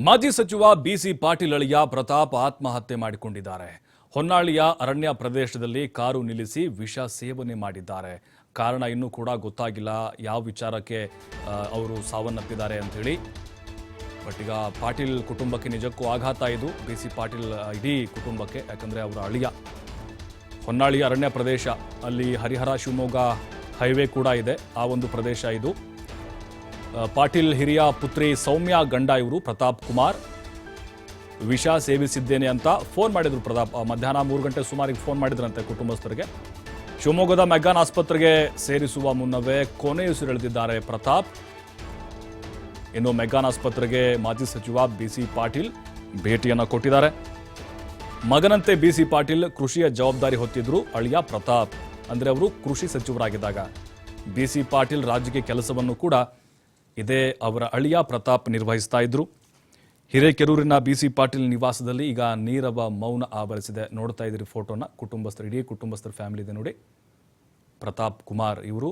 ಮಾಜಿ ಸಚಿವ ಬಿಸಿ ಪಾಟೀಲ್ ಅಳಿಯ ಪ್ರತಾಪ್ ಆತ್ಮಹತ್ಯೆ ಮಾಡಿಕೊಂಡಿದ್ದಾರೆ. ಹೊನ್ನಾಳಿಯ ಅರಣ್ಯ ಪ್ರದೇಶದಲ್ಲಿ ಕಾರು ನಿಲ್ಲಿಸಿ ವಿಷ ಸೇವನೆ ಮಾಡಿದ್ದಾರೆ. ಕಾರಣ ಇನ್ನೂ ಕೂಡ ಗೊತ್ತಾಗಿಲ್ಲ, ಯಾವ ವಿಚಾರಕ್ಕೆ ಅವರು ಸಾವನ್ನಪ್ಪಿದ್ದಾರೆ ಅಂತ ಹೇಳಿ. ಬಟ್ ಈಗ ಪಾಟೀಲ್ ಕುಟುಂಬಕ್ಕೆ ನಿಜಕ್ಕೂ ಆಘಾತ ಇದು, ಬಿಸಿ ಪಾಟೀಲ್ ಇಡೀ ಕುಟುಂಬಕ್ಕೆ. ಯಾಕಂದ್ರೆ ಅವರ ಅಳಿಯ ಹೊನ್ನಾಳಿಯ ಅರಣ್ಯ ಪ್ರದೇಶ, ಅಲ್ಲಿ ಹರಿಹರ ಶಿವಮೊಗ್ಗ ಹೈವೇ ಕೂಡ ಇದೆ, ಆ ಒಂದು ಪ್ರದೇಶ ಇದು. ಪಾಟೀಲ್ ಹಿರಿಯ ಪುತ್ರಿ ಸೌಮ್ಯ ಗಂಡ ಇವರು ಪ್ರತಾಪ್ ಕುಮಾರ್ ವಿಷ ಸೇವಿಸಿದ್ದೇನೆ ಅಂತ ಫೋನ್ ಮಾಡಿದ್ರು. ಪ್ರತಾಪ್ ಮಧ್ಯಾಹ್ನ 3 ಗಂಟೆ ಸುಮಾರಿಗೆ ಫೋನ್ ಮಾಡಿದ್ರಂತೆ ಕುಟುಂಬಸ್ಥರಿಗೆ. ಶಿವಮೊಗ್ಗದ ಮೆಗ್ಗಾನ್ ಆಸ್ಪತ್ರೆಗೆ ಸೇರಿಸುವ ಮುನ್ನವೇ ಕೊನೆಯುಸಿರೆಳೆದಿದ್ದಾರೆ ಪ್ರತಾಪ್. ಇನ್ನು ಮೆಗ್ಗಾನ್ ಆಸ್ಪತ್ರೆಗೆ ಮಾಜಿ ಸಚಿವ ಬಿಸಿ ಪಾಟೀಲ್ ಭೇಟಿಯನ್ನು ಕೊಟ್ಟಿದ್ದಾರೆ. ಮಗನಂತೆ ಬಿಸಿ ಪಾಟೀಲ್ ಕೃಷಿಯ ಜವಾಬ್ದಾರಿ ಹೊತ್ತಿದ್ರು ಅಳಿಯ ಪ್ರತಾಪ್. ಅಂದ್ರೆ ಅವರು ಕೃಷಿ ಸಚಿವರಾಗಿದ್ದಾಗ ಬಿಸಿ ಪಾಟೀಲ್ ರಾಜಕೀಯ ಕೆಲಸವನ್ನು ಕೂಡ ಇದೇ ಅವರ ಅಳಿಯ ಪ್ರತಾಪ್ ನಿರ್ವಹಿಸ್ತಾ ಇದ್ರು. ಹಿರೇಕೆರೂರಿನ ಬಿಸಿ ಪಾಟೀಲ್ ನಿವಾಸದಲ್ಲಿ ಈಗ ನೀರವ ಮೌನ ಆವರಿಸಿದೆ. ನೋಡ್ತಾ ಇದ್ರಿ ಫೋಟೋನ, ಕುಟುಂಬಸ್ಥರು, ಇಡೀ ಕುಟುಂಬಸ್ಥರ ಫ್ಯಾಮಿಲಿ ಇದೆ ನೋಡಿ. ಪ್ರತಾಪ್ ಕುಮಾರ್ ಇವರು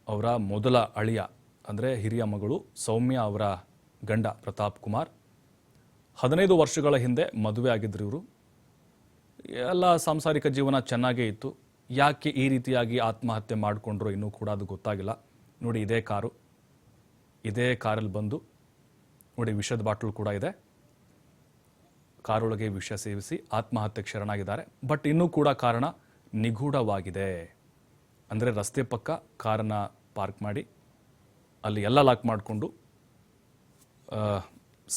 ಅವರ ಮೊದಲ ಅಳಿಯ, ಅಂದರೆ ಹಿರಿಯ ಮಗಳು ಸೌಮ್ಯ ಅವರ ಗಂಡ ಪ್ರತಾಪ್ ಕುಮಾರ್. 15 ವರ್ಷಗಳ ಹಿಂದೆ ಮದುವೆ ಆಗಿದ್ರು ಇವರು. ಎಲ್ಲ ಸಾಂಸಾರಿಕ ಜೀವನ ಚೆನ್ನಾಗೇ ಇತ್ತು. ಯಾಕೆ ಈ ರೀತಿಯಾಗಿ ಆತ್ಮಹತ್ಯೆ ಮಾಡಿಕೊಂಡ್ರು ಇನ್ನೂ ಕೂಡ ಅದು ಗೊತ್ತಾಗಿಲ್ಲ. ನೋಡಿ, ಇದೇ ಕಾರಲ್ಲಿ ಬಂದು ನೋಡಿ, ವಿಷದ ಬಾಟಲ್ ಕೂಡ ಇದೆ. ಕಾರೊಳಗೆ ವಿಷ ಸೇವಿಸಿ ಆತ್ಮಹತ್ಯೆಗೆ ಶರಣಾಗಿದ್ದಾರೆ. ಬಟ್ ಇನ್ನೂ ಕೂಡ ಕಾರಣ ನಿಗೂಢವಾಗಿದೆ. ಅಂದರೆ ರಸ್ತೆ ಪಕ್ಕ ಕಾರನ್ನು ಪಾರ್ಕ್ ಮಾಡಿ ಅಲ್ಲಿ ಎಲ್ಲ ಲಾಕ್ ಮಾಡಿಕೊಂಡು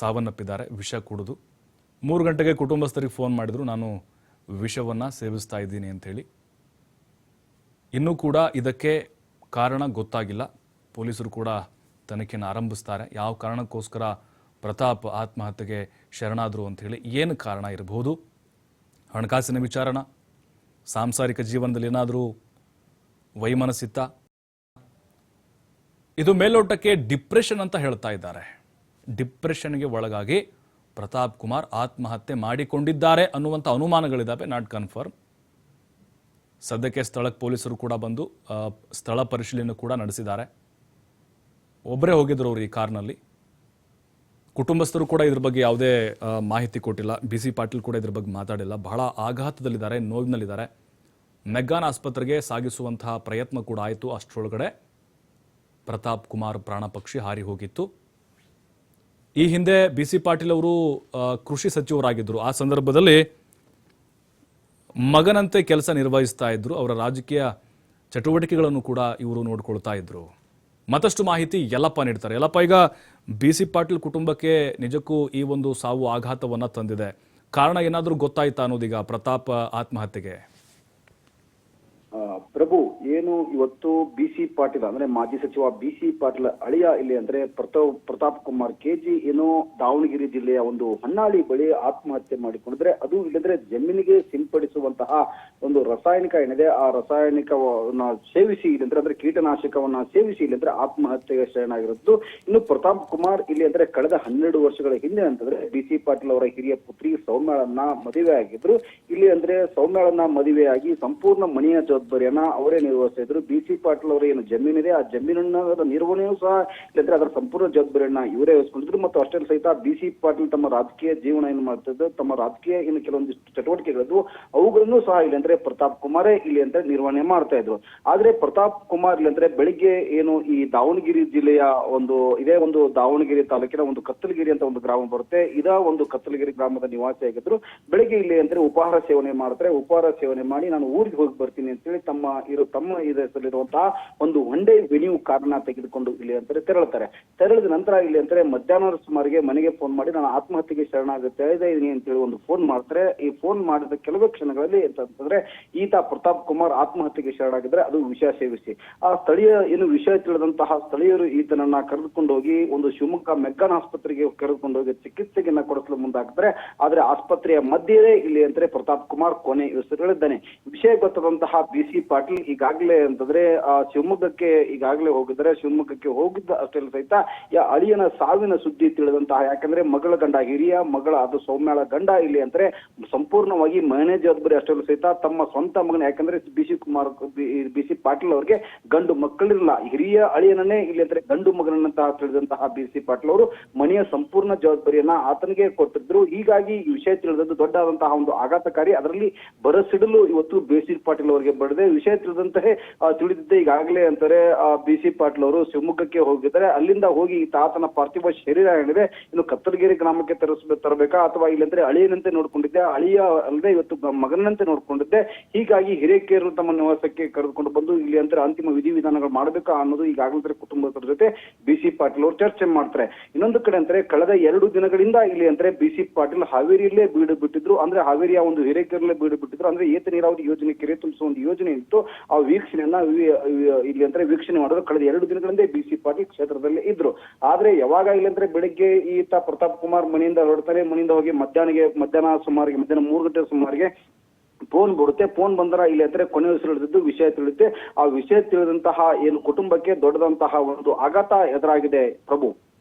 ಸಾವನ್ನಪ್ಪಿದ್ದಾರೆ ವಿಷ ಕುಡಿದು. 3 ಗಂಟೆಗೆ ಕುಟುಂಬಸ್ಥರಿಗೆ ಫೋನ್ ಮಾಡಿದ್ರು, ನಾನು ವಿಷವನ್ನು ಸೇವಿಸ್ತಾ ಇದ್ದೀನಿ ಅಂಥೇಳಿ. ಇನ್ನೂ ಕೂಡ ಇದಕ್ಕೆ ಕಾರಣ ಗೊತ್ತಾಗಿಲ್ಲ. ಪೊಲೀಸರು ಕೂಡ ತನಿಖೆಯನ್ನು ಆರಂಭಿಸ್ತಾರೆ. ಯಾವ ಕಾರಣಕ್ಕೋಸ್ಕರ ಪ್ರತಾಪ್ ಆತ್ಮಹತ್ಯೆಗೆ ಶರಣಾದರು ಅಂಥೇಳಿ, ಏನು ಕಾರಣ ಇರಬಹುದು? ಹಣಕಾಸಿನ ವಿಚಾರಣ, ಸಾಂಸಾರಿಕ ಜೀವನದಲ್ಲಿ ಏನಾದರೂ ವೈಮನಸ್ಸಿತ್ತ? ಇದು ಮೇಲ್ನೋಟಕ್ಕೆ ಡಿಪ್ರೆಷನ್ ಅಂತ ಹೇಳ್ತಾ ಇದ್ದಾರೆ. ಡಿಪ್ರೆಷನ್ಗೆ ಒಳಗಾಗಿ ಪ್ರತಾಪ್ ಕುಮಾರ್ ಆತ್ಮಹತ್ಯೆ ಮಾಡಿಕೊಂಡಿದ್ದಾರೆ ಅನ್ನುವಂಥ ಅನುಮಾನಗಳಿದ್ದಾವೆ. Not confirm. ಸದ್ಯಕ್ಕೆ ಸ್ಥಳಕ್ಕೆ ಪೊಲೀಸರು ಕೂಡ ಬಂದು ಸ್ಥಳ ಪರಿಶೀಲನೆ ಕೂಡ ನಡೆಸಿದ್ದಾರೆ. ಒಬ್ಬರೇ ಹೋಗಿದ್ರು ಅವರು ಈ ಕಾರ್ನಲ್ಲಿ. ಕುಟುಂಬಸ್ಥರು ಕೂಡ ಇದ್ರ ಬಗ್ಗೆ ಯಾವುದೇ ಮಾಹಿತಿ ಕೊಟ್ಟಿಲ್ಲ. ಬಿಸಿ ಪಾಟೀಲ್ ಕೂಡ ಇದ್ರ ಬಗ್ಗೆ ಮಾತಾಡಿಲ್ಲ. ಬಹಳ ಆಘಾತದಲ್ಲಿದ್ದಾರೆ, ನೋವಿನಲ್ಲಿದ್ದಾರೆ. ಮೆಗ್ಗಾನ್ ಆಸ್ಪತ್ರೆಗೆ ಸಾಗಿಸುವಂತಹ ಪ್ರಯತ್ನ ಕೂಡ ಆಯಿತು. ಅಷ್ಟರೊಳಗಡೆ ಪ್ರತಾಪ್ ಕುಮಾರ್ ಪ್ರಾಣ ಪಕ್ಷಿ ಹಾರಿ ಹೋಗಿತ್ತು. ಈ ಹಿಂದೆ ಬಿಸಿ ಪಾಟೀಲ್ ಅವರು ಕೃಷಿ ಸಚಿವರಾಗಿದ್ದರು. ಆ ಸಂದರ್ಭದಲ್ಲಿ ಮಗನಂತೆ ಕೆಲಸ ನಿರ್ವಹಿಸ್ತಾ ಇದ್ರು. ಅವರ ರಾಜಕೀಯ ಚಟುವಟಿಕೆಗಳನ್ನು ಕೂಡ ಇವರು ನೋಡ್ಕೊಳ್ತಾ ಇದ್ರು. ಮತ್ತಷ್ಟು ಮಾಹಿತಿ ಯಲ್ಲಪ್ಪ ನೀಡ್ತಾರೆ. ಯಲ್ಲಪ್ಪ, ಈಗ ಬಿಸಿ ಪಾಟೀಲ್ ಕುಟುಂಬಕ್ಕೆ ನಿಜಕ್ಕೂ ಈ ಒಂದು ಸಾವು ಆಘಾತವನ್ನ ತಂದಿದೆ. ಕಾರಣ ಏನಾದರೂ ಗೊತ್ತಾಯ್ತಾ ಅನ್ನೋದೀಗ ಪ್ರತಾಪ್ ಆತ್ಮಹತ್ಯೆಗೆ? ಪ್ರಭು, ಏನು ಇವತ್ತು ಬಿಸಿ ಪಾಟೀಲ್ ಅಂದ್ರೆ ಮಾಜಿ ಸಚಿವ ಬಿಸಿ ಪಾಟೀಲ್ ಅಳಿಯ ಇಲ್ಲಿ ಅಂದ್ರೆ ಪ್ರತಾಪ್ ಕುಮಾರ್ ಕೆಜಿ ಏನು ದಾವಣಗೆರೆ ಜಿಲ್ಲೆಯ ಒಂದು ಹೊನ್ನಾಳಿ ಬಳಿ ಆತ್ಮಹತ್ಯೆ ಮಾಡಿಕೊಂಡಿದ್ರೆ, ಅದು ಇಲ್ಲಂದ್ರೆ ಜಮೀನಿಗೆ ಸಿಂಪಡಿಸುವಂತಹ ಒಂದು ರಾಸಾಯನಿಕ ಏನಿದೆ, ಆ ರಾಸಾಯನಿಕವನ್ನ ಸೇವಿಸಿ ಇಲ್ಲಂದ್ರೆ ಅಂದ್ರೆ ಕೀಟನಾಶಕವನ್ನ ಸೇವಿಸಿ ಇಲ್ಲಂದ್ರೆ ಆತ್ಮಹತ್ಯೆಗೆ ಶರಣಾಗಿರುವುದು. ಇನ್ನು ಪ್ರತಾಪ್ ಕುಮಾರ್ ಇಲ್ಲಿ ಅಂದ್ರೆ ಕಳೆದ 12 ವರ್ಷಗಳ ಹಿಂದೆ ಅಂತಂದ್ರೆ ಬಿಸಿ ಪಾಟೀಲ್ ಅವರ ಹಿರಿಯ ಪುತ್ರಿ ಸೌಮ್ಯಳನ್ನ ಮದುವೆ ಆಗಿದ್ರು. ಇಲ್ಲಿ ಅಂದ್ರೆ ಸೌಮ್ಯಳನ್ನ ಮದುವೆಯಾಗಿ ಸಂಪೂರ್ಣ ಮನೆಯ ಜವಾಬ್ದಾರಿಯನ್ನ ಅವರೇ ನಿರ್ವಹಿಸ್ತಾ ಇದ್ರು. ಬಿಸಿ ಪಾಟೀಲ್ ಅವರ ಏನು ಜಮೀನಿದೆ, ಆ ಜಮೀನನ್ನ ನಿರ್ವಹಣೆಯೂ ಸಹ ಇಲ್ಲಂದ್ರೆ ಅದರ ಸಂಪೂರ್ಣ ಜವಾಬ್ದಾರಿಯನ್ನ ಇವರೇ ವಹಿಸ್ಕೊಂಡಿದ್ರು. ಮತ್ತು ಅಷ್ಟೇ ಸಹಿತ ಬಿಸಿ ಪಾಟೀಲ್ ತಮ್ಮ ರಾಜಕೀಯ ಜೀವನ ಏನು ಮಾಡ್ತಿದ್ರು, ತಮ್ಮ ರಾಜಕೀಯ ಏನು ಕೆಲವೊಂದಿಷ್ಟು ಚಟುವಟಿಕೆಗಳಿದ್ವು, ಅವುಗಳನ್ನು ಸಹ ಇಲ್ಲಿ ಅಂದ್ರೆ ಪ್ರತಾಪ್ ಕುಮಾರೇ ಇಲ್ಲಿ ಅಂದ್ರೆ ನಿರ್ವಹಣೆ ಮಾಡ್ತಾ ಇದ್ರು. ಆದ್ರೆ ಪ್ರತಾಪ್ ಕುಮಾರ್ ಇಲ್ಲಿ ಅಂದ್ರೆ ಬೆಳಿಗ್ಗೆ ಏನು ಈ ದಾವಣಗೆರೆ ಜಿಲ್ಲೆಯ ಇದೇ ಒಂದು ದಾವಣಗೆರೆ ತಾಲೂಕಿನ ಒಂದು ಕತ್ತಲಗಿರಿ ಅಂತ ಒಂದು ಗ್ರಾಮ ಬರುತ್ತೆ. ಇದ ಒಂದು ಕತ್ತಲಗಿರಿ ಗ್ರಾಮದ ನಿವಾಸಿಯಾಗಿದ್ರು. ಬೆಳಿಗ್ಗೆ ಇಲ್ಲಿ ಅಂದ್ರೆ ಉಪಹಾರ ಸೇವನೆ ಮಾಡ್ತಾರೆ. ಉಪಹಾರ ಸೇವನೆ ಮಾಡಿ ನಾನು ಊರಿಗೆ ಹೋಗಿ ಬರ್ತೀನಿ ಅಂತೇಳಿ ತಮ್ಮ ಇದರಲ್ಲಿರುವಂತಹ ಒಂದು ಒನ್-ಡೇ ವೆನ್ಯೂ ಕಾರನ್ನ ತೆಗೆದುಕೊಂಡು ಇಲ್ಲಿ ಅಂತಾರೆ ತೆರಳಿದ ನಂತರ ಇಲ್ಲಿ ಅಂತಾರೆ ಮಧ್ಯಾಹ್ನದ ಸುಮಾರಿಗೆ ಮನೆಗೆ ಫೋನ್ ಮಾಡಿ ನಾನು ಆತ್ಮಹತ್ಯೆಗೆ ಶರಣಾಗುತ್ತೆ ಇದೀನಿ ಅಂತೇಳಿ ಒಂದು ಫೋನ್ ಮಾಡ್ತಾರೆ. ಈ ಫೋನ್ ಮಾಡಿದ ಕೆಲವೇ ಕ್ಷಣಗಳಲ್ಲಿ ಅಂತಂದ್ರೆ ಈತ ಪ್ರತಾಪ್ ಕುಮಾರ್ ಆತ್ಮಹತ್ಯೆಗೆ ಶರಣಾಗಿದ್ರೆ ಅದು ವಿಷ ಸೇವಿಸಿ. ಆ ಸ್ಥಳೀಯ ಏನು ವಿಷಯ ತಿಳಿದಂತಹ ಸ್ಥಳೀಯರು ಈತನನ್ನ ಕರೆದುಕೊಂಡು ಹೋಗಿ ಒಂದು ಶಿವಮೊಗ್ಗ ಮೆಗ್ಗಾನ್ ಆಸ್ಪತ್ರೆಗೆ ಕರೆದುಕೊಂಡು ಹೋಗಿ ಚಿಕಿತ್ಸೆಯನ್ನ ಕೊಡಿಸಲು ಮುಂದಾಗ್ತಾರೆ. ಆದ್ರೆ ಆಸ್ಪತ್ರೆಯ ಮಧ್ಯೆ ಇಲ್ಲಿ ಅಂತಾರೆ ಪ್ರತಾಪ್ ಕುಮಾರ್ ಕೊನೆ ಉಸಿರೆಳೆದಿದ್ದಾನೆ. ವಿಷಯ ಗೊತ್ತಾದಂತಹ ಬಿಸಿ ಸಿ ಪಾಟೀಲ್ ಈಗಾಗಲೇ ಅಂತಂದ್ರೆ ಶಿವಮೊಗ್ಗಕ್ಕೆ ಈಗಾಗಲೇ ಹೋಗಿದ್ದಾರೆ. ಶಿವಮೊಗ್ಗಕ್ಕೆ ಹೋಗಿದ್ದ ಅಷ್ಟೇ ಸಹಿತ ಅಳಿಯನ ಸಾವಿನ ಸುದ್ದಿ ತಿಳಿದಂತಹ, ಯಾಕಂದ್ರೆ ಮಗಳ ಗಂಡ, ಹಿರಿಯ ಮಗಳ ಅದು ಸೌಮ್ಯಾಳ ಗಂಡ ಇಲ್ಲಿ ಅಂದ್ರೆ ಸಂಪೂರ್ಣವಾಗಿ ಮನೆ ಜವಾಬ್ದಾರಿ ಅಷ್ಟೇ ಸಹಿತ ತಮ್ಮ ಸ್ವಂತ ಮಗನ, ಯಾಕಂದ್ರೆ ಬಿ ಸಿ ಪಾಟೀಲ್ ಅವರಿಗೆ ಗಂಡು ಮಕ್ಕಳಿರಲ್ಲ, ಹಿರಿಯ ಅಳಿಯನನ್ನೇ ಇಲ್ಲಿ ಅಂದ್ರೆ ಗಂಡು ಮಗನಂತಹ ತಿಳಿದಂತಹ ಬಿ ಸಿ ಪಾಟೀಲ್ ಅವರು ಮನೆಯ ಸಂಪೂರ್ಣ ಜವಾಬ್ದಾರಿಯನ್ನ ಆತನಿಗೆ ಕೊಟ್ಟಿದ್ರು. ಹೀಗಾಗಿ ಈ ವಿಷಯ ತಿಳಿದದ್ದು ದೊಡ್ಡದಾದಂತಹ ಒಂದು ಆಘಾತಕಾರಿ. ಅದರಲ್ಲಿ ಬರಸಿಡಲು ಇವತ್ತು ಬಿ ಸಿ ಪಾಟೀಲ್ ಅವರಿಗೆ ಬಡದೆ ವಿಷಯ ತಿಳಿದಿದ್ದೆ ಈಗಾಗಲೇ ಅಂತಾರೆ ಬಿ ಸಿ ಪಾಟೀಲ್ ಅವರು ಶಿವಮೊಗ್ಗಕ್ಕೆ ಹೋಗಿದ್ದಾರೆ. ಅಲ್ಲಿಂದ ಹೋಗಿ ತಾತನ ಪಾರ್ಥಿವ ಶರೀರ ಏನಿದೆ ಇನ್ನು ಕತ್ತಲಗಿರಿ ಗ್ರಾಮಕ್ಕೆ ತರಬೇಕಾ ಅಥವಾ ಇಲ್ಲಂದ್ರೆ ಅಳಿಯನಂತೆ ನೋಡ್ಕೊಂಡಿದ್ದೆ, ಅಳಿಯ ಅಲ್ಲದೆ ಇವತ್ತು ಮಗನಂತೆ ನೋಡ್ಕೊಂಡಿದ್ದೆ. ಹೀಗಾಗಿ ಹಿರೇಕೆರೂರು ತಮ್ಮ ನಿವಾಸಕ್ಕೆ ಕರೆದುಕೊಂಡು ಬಂದು ಇಲ್ಲಿ ಅಂದ್ರೆ ಅಂತಿಮ ವಿಧಿವಿಧಾನಗಳು ಮಾಡಬೇಕಾ ಅನ್ನೋದು ಈಗಾಗಲೇ ಕುಟುಂಬದ ಜೊತೆ ಬಿ ಸಿ ಪಾಟೀಲ್ ಅವರು ಚರ್ಚೆ ಮಾಡ್ತಾರೆ. ಇನ್ನೊಂದು ಕಡೆ ಅಂದ್ರೆ ಕಳೆದ 2 ದಿನಗಳಿಂದ ಇಲ್ಲಿ ಅಂದ್ರೆ ಬಿ ಸಿ ಪಾಟೀಲ್ ಹಾವೇರಿಯಲ್ಲೇ ಬೀಡು ಬಿಟ್ಟಿದ್ರು. ಅಂದ್ರೆ ಹಾವೇರಿಯ ಒಂದು ಹಿರೇಕೆರೂರಲ್ಲೇ ಬೀಡು ಬಿಟ್ಟಿದ್ರು. ಅಂದ್ರೆ ಏತ ನೀರಾವರಿ ಯೋಜನೆ, ಕೆರೆ ತುಂಬಿಸುವ ಒಂದು ಯೋಜನೆ ಇತ್ತು. ಆ ವೀಕ್ಷಣೆಯನ್ನ ಇಲ್ಲಿ ಅಂದ್ರೆ ವೀಕ್ಷಣೆ ಮಾಡೋದು ಕಳೆದ 2 ದಿನಗಳಿಂದ ಬಿ ಸಿ ಪಾಟೀಲ್ ಕ್ಷೇತ್ರದಲ್ಲಿ ಇದ್ರು. ಆದ್ರೆ ಯಾವಾಗ ಇಲ್ಲಿ ಅಂದ್ರೆ ಬೆಳಿಗ್ಗೆ ಈತ ಪ್ರತಾಪ್ ಕುಮಾರ್ ಮನೆಯಿಂದ ಹೊರಡ್ತಾರೆ. ಮನೆಯಿಂದ ಹೋಗಿ ಮಧ್ಯಾಹ್ನ ಸುಮಾರಿಗೆ ಮಧ್ಯಾಹ್ನ 3 ಗಂಟೆ ಸುಮಾರಿಗೆ ಫೋನ್ ಬರುತ್ತೆ. ಫೋನ್ ಬಂದರ ಇಲ್ಲಿ ಅಂದ್ರೆ ಕೊನೆ ಉಸಿರು ಹಿಡಿದಿದ್ದು ವಿಷಯ ತಿಳಿಯುತ್ತೆ. ಆ ವಿಷಯ ತಿಳಿದಂತಹ ಏನು ಕುಟುಂಬಕ್ಕೆ ದೊಡ್ಡದಂತಹ ಒಂದು ಆಘಾತ ಎದುರಾಗಿದೆ ಪ್ರಭು.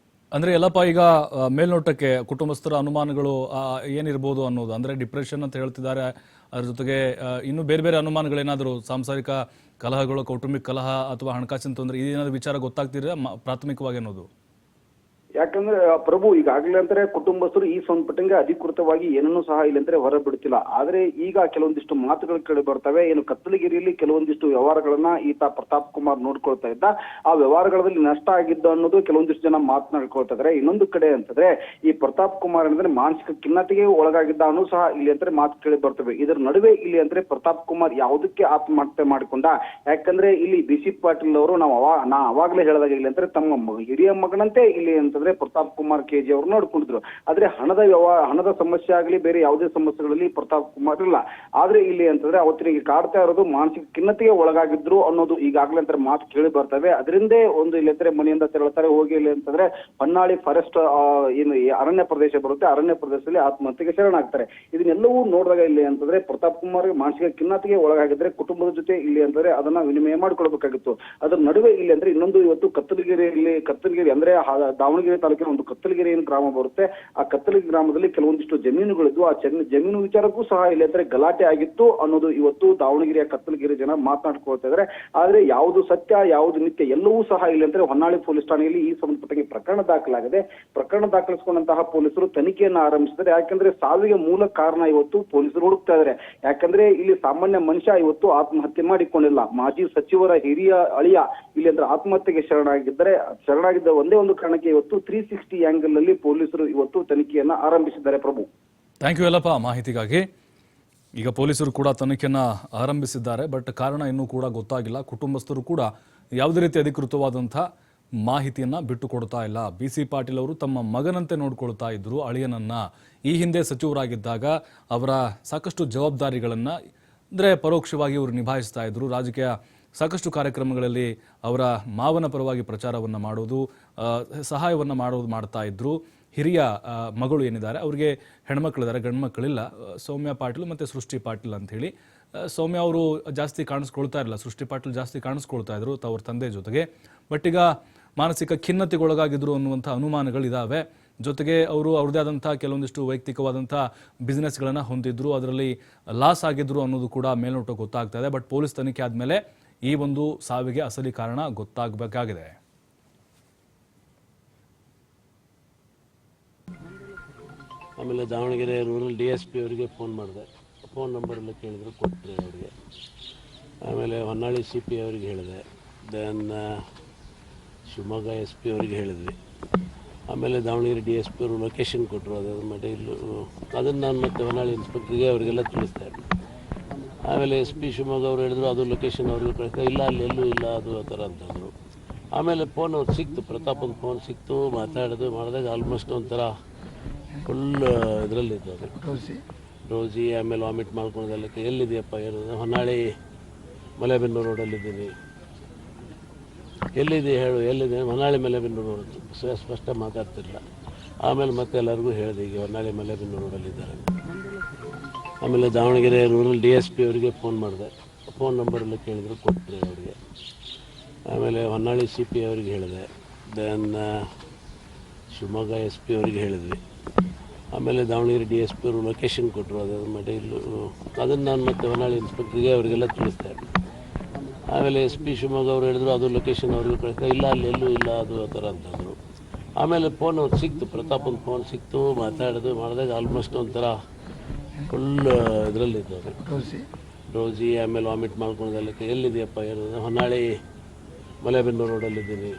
ಅಂದ್ರೆ ಎಲ್ಲಪ್ಪ ಈಗ ಮೇಲ್ನೋಟಕ್ಕೆ ಕುಟುಂಬಸ್ಥರ ಅನುಮಾನಗಳು ಏನಿರ್ಬೋದು ಅನ್ನೋದು, ಅಂದ್ರೆ ಡಿಪ್ರೆಷನ್ ಅಂತ ಹೇಳ್ತಿದ್ದಾರೆ. ಅದ್ರ ಜೊತೆಗೆ ಇನ್ನು ಬೇರೆ ಬೇರೆ ಅನುಮಾನಗಳೇನಾದರೂ ಸಾಂಸಾರಿಕ ಕಲಹಗಳು, ಕೌಟುಂಬಿಕ ಕಲಹ ಅಥವಾ ಹಣಕಾಸಿನ ತೊಂದರೆ ಇದೇನಾದ್ರು ವಿಚಾರ ಗೊತ್ತಾಗ್ತಿದ್ರೆ ಪ್ರಾಥಮಿಕವಾಗಿ ಅನ್ನೋದು? ಯಾಕಂದ್ರೆ ಪ್ರಭು ಈಗಾಗಲೇ ಅಂದ್ರೆ ಕುಟುಂಬಸ್ಥರು ಈ ಸಂಪಟ್ಟಂಗೆ ಅಧಿಕೃತವಾಗಿ ಏನನ್ನೂ ಸಹ ಇಲ್ಲಂದ್ರೆ ಹೊರ ಬಿಡ್ತಿಲ್ಲ. ಆದ್ರೆ ಈಗ ಕೆಲವೊಂದಿಷ್ಟು ಮಾತುಗಳು ಕೇಳಿ ಬರ್ತವೆ. ಏನು ಕತ್ತಲಗಿರಿಯಲ್ಲಿ ಕೆಲವೊಂದಿಷ್ಟು ವ್ಯವಹಾರಗಳನ್ನ ಈತ ಪ್ರತಾಪ್ ಕುಮಾರ್ ನೋಡ್ಕೊಳ್ತಾ ಇದ್ದ. ಆ ವ್ಯವಹಾರಗಳಲ್ಲಿ ನಷ್ಟ ಆಗಿದ್ದು ಅನ್ನೋದು ಕೆಲವೊಂದಿಷ್ಟು ಜನ ಮಾತನಾಡ್ಕೊಳ್ತಾ ಇದಾರೆ. ಇನ್ನೊಂದು ಕಡೆ ಅಂತಂದ್ರೆ ಈ ಪ್ರತಾಪ್ ಕುಮಾರ್ ಅಂದ್ರೆ ಮಾನಸಿಕ ಖಿನ್ನತೆಗೆ ಒಳಗಾಗಿದ್ದ ಅನ್ನೋ ಸಹ ಇಲ್ಲಿ ಅಂದ್ರೆ ಮಾತು ಕೇಳಿ ಬರ್ತವೆ. ಇದರ ನಡುವೆ ಇಲ್ಲಿ ಅಂದ್ರೆ ಪ್ರತಾಪ್ ಕುಮಾರ್ ಯಾವುದಕ್ಕೆ ಆತ್ಮಹತ್ಯೆ ಮಾಡಿಕೊಂಡ? ಯಾಕಂದ್ರೆ ಇಲ್ಲಿ ಬಿ ಸಿ ಪಾಟೀಲ್ ಅವರು ನಾ ಅವಾಗಲೇ ಹೇಳಿದಾಗ ಇಲ್ಲಿ ಅಂದ್ರೆ ತಮ್ಮ ಹಿರಿಯ ಮಗನಂತೆ ಇಲ್ಲಿ ಅಂತಂದ್ರೆ ಪ್ರತಾಪ್ ಕುಮಾರ್ ಕೆಜಿ ಅವರು ನೋಡ್ಕೊಂಡಿದ್ರು. ಆದ್ರೆ ಹಣದ ಸಮಸ್ಯೆ ಆಗಲಿ ಬೇರೆ ಯಾವುದೇ ಸಮಸ್ಯೆಗಳಲ್ಲಿ ಪ್ರತಾಪ್ ಕುಮಾರ್ ಇಲ್ಲ. ಆದ್ರೆ ಇಲ್ಲಿ ಅಂತಂದ್ರೆ ಅವತ್ತಿನಿಗೆ ಕಾಡ್ತಾ ಇರೋದು ಮಾನಸಿಕ ಖಿನ್ನತೆಗೆ ಒಳಗಾಗಿದ್ರು ಅನ್ನೋದು ಈಗಾಗಲೇ ಅಂತ ಮಾತು ಕೇಳಿ ಬರ್ತವೆ. ಅದರಿಂದೇ ಒಂದು ಇಲ್ಲಿ ಅಂದ್ರೆ ಮನೆಯಿಂದ ತೆರಳುತ್ತಾರೆ. ಹೋಗಿ ಇಲ್ಲಿ ಅಂತಂದ್ರೆ ಹೊನ್ನಾಳಿ ಫಾರೆಸ್ಟ್ ಏನು ಅರಣ್ಯ ಪ್ರದೇಶ ಬರುತ್ತೆ, ಅರಣ್ಯ ಪ್ರದೇಶದಲ್ಲಿ ಆತ್ಮಹತ್ಯೆಗೆ ಶರಣಾಗ್ತಾರೆ. ಇದನ್ನೆಲ್ಲವೂ ನೋಡಿದಾಗ ಇಲ್ಲಿ ಅಂತಂದ್ರೆ ಪ್ರತಾಪ್ ಕುಮಾರ್ ಮಾನಸಿಕ ಖಿನ್ನತೆಗೆ ಒಳಗಾಗಿದ್ರೆ ಕುಟುಂಬದ ಜೊತೆ ಇಲ್ಲಿ ಅಂತಂದ್ರೆ ಅದನ್ನ ವಿನಿಮಯ ಮಾಡ್ಕೊಳ್ಬೇಕಾಗಿತ್ತು. ಅದರ ನಡುವೆ ಇಲ್ಲಿ ಅಂದ್ರೆ ಇನ್ನೊಂದು ಇವತ್ತು ಕತ್ತಲಗಿರಿ ಅಂದ್ರೆ ದಾವಣಗೆರೆ ತಾಲೂಕಿನ ಒಂದು ಕತ್ತಲಗಿರಿ ಗ್ರಾಮ ಬರುತ್ತೆ. ಆ ಕತ್ತಲಗಿರಿ ಗ್ರಾಮದಲ್ಲಿ ಕೆಲವೊಂದಿಷ್ಟು ಜಮೀನುಗಳಿದ್ವು. ಆ ಜಮೀನು ವಿಚಾರಕ್ಕೂ ಸಹ ಇಲ್ಲಿ ಅಂದ್ರೆ ಗಲಾಟೆ ಆಗಿತ್ತು ಅನ್ನೋದು ಇವತ್ತು ದಾವಣಗೆರೆಯ ಕತ್ತಲಗಿರಿ ಜನ ಮಾತನಾಡ್ಕೊಳ್ತಾ ಇದ್ದಾರೆ. ಆದ್ರೆ ಯಾವುದು ಸತ್ಯ ಯಾವುದು ನಿತ್ಯ ಎಲ್ಲವೂ ಸಹ ಇಲ್ಲಿ ಅಂದ್ರೆ ಹೊನ್ನಾಳಿ ಪೊಲೀಸ್ ಠಾಣೆಯಲ್ಲಿ ಈ ಸಂಬಂಧಪಟ್ಟ ಪ್ರಕರಣ ದಾಖಲಾಗಿದೆ. ಪ್ರಕರಣ ದಾಖಲಿಸಿಕೊಂಡಂತಹ ಪೊಲೀಸರು ತನಿಖೆಯನ್ನು ಆರಂಭಿಸಿದ್ದಾರೆ. ಯಾಕಂದ್ರೆ ಸಾವಿಗೆ ಮೂಲ ಕಾರಣ ಇವತ್ತು ಪೊಲೀಸರು ಹುಡುಕ್ತಾ ಇದ್ದಾರೆ. ಯಾಕಂದ್ರೆ ಇಲ್ಲಿ ಸಾಮಾನ್ಯ ಮನುಷ್ಯ ಇವತ್ತು ಆತ್ಮಹತ್ಯೆ ಮಾಡಿಕೊಂಡಿಲ್ಲ. ಮಾಜಿ ಸಚಿವರ ಹಿರಿಯ ಅಳಿಯ ಇಲ್ಲಿ ಅಂದ್ರೆ ಆತ್ಮಹತ್ಯೆಗೆ ಶರಣಾಗಿದ್ದ ಒಂದೇ ಒಂದು ಕಾರಣಕ್ಕೆ ಇವತ್ತು 360 ಆಂಗಲ್ ನಲ್ಲಿ ಪೊಲೀಸರು ಇವತ್ತು ತನಿಖೆಯನ್ನ ಆರಂಭಿಸಿದ್ದಾರೆ ಪ್ರಭು. ಥ್ಯಾಂಕ್ ಯು ಎಲ್ಲಪ್ಪ ಮಾಹಿತಿಗಾಗಿ. ಈಗ ಪೊಲೀಸರು ಕೂಡ ತನಿಖೆಯನ್ನ ಆರಂಭಿಸಿದ್ದಾರೆ. ಬಟ್ ಕಾರಣ ಇನ್ನೂ ಕೂಡ ಗೊತ್ತಾಗಿಲ್ಲ. ಕುಟುಂಬಸ್ಥರು ಕೂಡ ಯಾವುದೇ ರೀತಿ ಅಧಿಕೃತವಾದಂತಹ ಮಾಹಿತಿಯನ್ನ ಬಿಟ್ಟುಕೊಡ್ತಾ ಇಲ್ಲ. ಬಿ ಸಿ ಪಾಟೀಲ್ ಅವರು ತಮ್ಮ ಮಗನಂತೆ ನೋಡ್ಕೊಳ್ತಾ ಇದ್ರು ಅಳಿಯನನ್ನ. ಈ ಹಿಂದೆ ಸಚಿವರಾಗಿದ್ದಾಗ ಅವರ ಸಾಕಷ್ಟು ಜವಾಬ್ದಾರಿಗಳನ್ನ ಅಂದ್ರೆ ಪರೋಕ್ಷವಾಗಿ ಅವರು ನಿಭಾಯಿಸ್ತಾ ಇದ್ರು. ರಾಜಕೀಯ ಸಾಕಷ್ಟು ಕಾರ್ಯಕ್ರಮಗಳಲ್ಲಿ ಅವರ ಮಾವನ ಪರವಾಗಿ ಪ್ರಚಾರವನ್ನು ಮಾಡೋದು, ಸಹಾಯವನ್ನು ಮಾಡ್ತಾ ಇದ್ರು. ಹಿರಿಯ ಮಗಳು ಏನಿದ್ದಾರೆ ಅವರಿಗೆ ಹೆಣ್ಮಕ್ಳಿದ್ದಾರೆ, ಗಂಡು ಮಕ್ಕಳಿಲ್ಲ. ಸೌಮ್ಯ ಪಾಟೀಲ್ ಮತ್ತು ಸೃಷ್ಟಿ ಪಾಟೀಲ್ ಅಂಥೇಳಿ. ಸೌಮ್ಯ ಅವರು ಜಾಸ್ತಿ ಕಾಣಿಸ್ಕೊಳ್ತಾ ಇರಲಿಲ್ಲ, ಸೃಷ್ಟಿ ಪಾಟೀಲ್ ಜಾಸ್ತಿ ಕಾಣಿಸ್ಕೊಳ್ತಾ ಇದ್ರು ಅವ್ರ ತಂದೆ ಜೊತೆಗೆ. ಬಟ್ ಈಗ ಮಾನಸಿಕ ಖಿನ್ನತೆಗೊಳಗಾಗಿದ್ರು ಅನ್ನುವಂಥ ಅನುಮಾನಗಳಿದ್ದಾವೆ. ಜೊತೆಗೆ ಅವರು ಅವ್ರದ್ದೇ ಆದಂಥ ಕೆಲವೊಂದಿಷ್ಟು ವೈಯಕ್ತಿಕವಾದಂಥ ಬಿಸ್ನೆಸ್ಗಳನ್ನು ಹೊಂದಿದ್ರು, ಅದರಲ್ಲಿ ಲಾಸ್ ಆಗಿದ್ರು ಅನ್ನೋದು ಕೂಡ ಮೇಲ್ನೋಟ ಗೊತ್ತಾಗ್ತಾ ಇದೆ. ಬಟ್ ಪೊಲೀಸ್ ತನಿಖೆ ಆದಮೇಲೆ ಈ ಒಂದು ಸಾವಿಗೆ ಅಸಲಿ ಕಾರಣ ಗೊತ್ತಾಗಬೇಕಾಗಿದೆ. ಆಮೇಲೆ ದಾವಣಗೆರೆ ರೂರಲ್ DSP ಅವರಿಗೆ ಫೋನ್ ಮಾಡಿದೆ. ಫೋನ್ ನಂಬರ್ ಎಲ್ಲ ಕೇಳಿದ್ರು, ಕೊಟ್ಟರೆ ಅವರಿಗೆ. ಆಮೇಲೆ ಹೊನ್ನಾಳಿ CP ಅವರಿಗೆ ಹೇಳಿದೆ. ದೆನ್ ಶಿವಮೊಗ್ಗ SP ಅವರಿಗೆ ಹೇಳಿದ್ವಿ. ಆಮೇಲೆ ದಾವಣಗೆರೆ DSP ಅವರು ಲೊಕೇಶನ್ ಕೊಟ್ಟರು. ಅದರ ಮಟ್ಟ ಇಲ್ಲೂ ಅದನ್ನು ನಾನು ಮತ್ತೆ ಹೊನ್ನಾಳಿ ಇನ್ಸ್ಪೆಕ್ಟ್ರಿಗೆ ಅವರಿಗೆಲ್ಲ ತಿಳಿಸ್ದೆ. ಆಮೇಲೆ SP ಶಿವಮೊಗ್ಗ ಅವರು ಹೇಳಿದ್ರು ಅದು ಲೊಕೇಶನ್ ಅವ್ರಿಗೆ ಕಳಿಸ್ತಾ ಇಲ್ಲ, ಅಲ್ಲಿ ಎಲ್ಲೂ ಇಲ್ಲ ಅದು ಆ ಥರ ಅಂತಂದರು. ಆಮೇಲೆ ಫೋನ್ ಅವ್ರು ಸಿಕ್ತು, ಪ್ರತಾಪನ ಫೋನ್ ಸಿಕ್ತು. ಮಾತಾಡೋದು ಮಾಡಿದಾಗ ಆಲ್ಮೋಸ್ಟ್ ಒಂಥರ ಫುಲ್ ಇದರಲ್ಲಿದ್ದು ಅದು ರೋಸಿ. ಆಮೇಲೆ ವಾಮಿಟ್ ಮಾಡ್ಕೊಳೋದೆಲ್ಲಕ್ಕೆ ಎಲ್ಲಿದೆಯಪ್ಪ ಏನು, ಹೊನ್ನಾಳಿ ಮಲೆಬೆನ್ನೂರು ರೋಡಲ್ಲಿದ್ದೀನಿ. ಎಲ್ಲಿದೆ ಹೇಳು, ಎಲ್ಲಿದೆ? ಹೊನ್ನಾಳಿ ಮಲೆಬೆನ್ನೂರು ರೋಡ್. ಸ್ಪಷ್ಟ ಮಾತಾಡ್ತಿರಲಿಲ್ಲ. ಆಮೇಲೆ ಮತ್ತೆ ಎಲ್ಲರಿಗೂ ಹೇಳಿದೆ ಈಗ ಹೊನ್ನಾಳಿ ಮಲೆಬೆನ್ನೂರು ರೋಡಲ್ಲಿದ್ದಾರೆ. ಆಮೇಲೆ ದಾವಣಗೆರೆ ರೂರಲ್ DSP ಅವರಿಗೆ ಫೋನ್ ಮಾಡಿದೆ. ಫೋನ್ ನಂಬರೆಲ್ಲ ಕೇಳಿದ್ರು ಕೊಟ್ಟರೆ ಅವರಿಗೆ. ಆಮೇಲೆ ಹೊನ್ನಾಳಿ ಸಿ ಪಿ ಅವ್ರಿಗೆ ಹೇಳಿದೆ. ದೆನ್ ಶಿವಮೊಗ್ಗ ಎಸ್ ಪಿ ಅವ್ರಿಗೆ ಹೇಳಿದ್ವಿ. ಆಮೇಲೆ ದಾವಣಗೆರೆ ಡಿ ಎಸ್ ಪಿ ಅವರು ಲೊಕೇಶನ್ ಕೊಟ್ಟರು. ಅದರ ಮಟ್ಟ ಅದನ್ನು ನಾನು ಮತ್ತೆ ಹೊನ್ನಾಳಿ ಇನ್ಸ್ಪೆಕ್ಟ್ರಿಗೆ ಅವರಿಗೆಲ್ಲ ತಿಳಿಸ್ದೆ. ಆಮೇಲೆ ಎಸ್ ಪಿ ಶಿವಮೊಗ್ಗ ಅವರು ಹೇಳಿದ್ರು ಅದು ಲೊಕೇಶನ್ ಅವ್ರಿಗೆ ಕಳಿಸ್ದೆ. ಇಲ್ಲ ಅಲ್ಲಿ ಎಲ್ಲೂ ಇಲ್ಲ ಅದು ಆ ಥರ ಅಂತಂದರು. ಆಮೇಲೆ ಫೋನ್ ಅವ್ರು ಸಿಕ್ತು, ಪ್ರತಾಪನ ಫೋನ್ ಸಿಕ್ತು. ಮಾತಾಡೋದು ಮಾಡಿದಾಗ ಆಲ್ಮೋಸ್ಟ್ ಒಂಥರ ಫುಲ್ ಇದರಲ್ಲಿದ್ದವರು, ರೋಸಿ. ಆಮೇಲೆ ವಾಮಿಟ್ ಮಾಡ್ಕೊಂಡಲ್ಲಿ ಎಲ್ಲಿದೆಯಪ್ಪ ಏನು, ಹೊನ್ನಾಳಿ ಮಲೆಬೆನ್ನೂರು ರೋಡಲ್ಲಿದ್ದೀನಿ.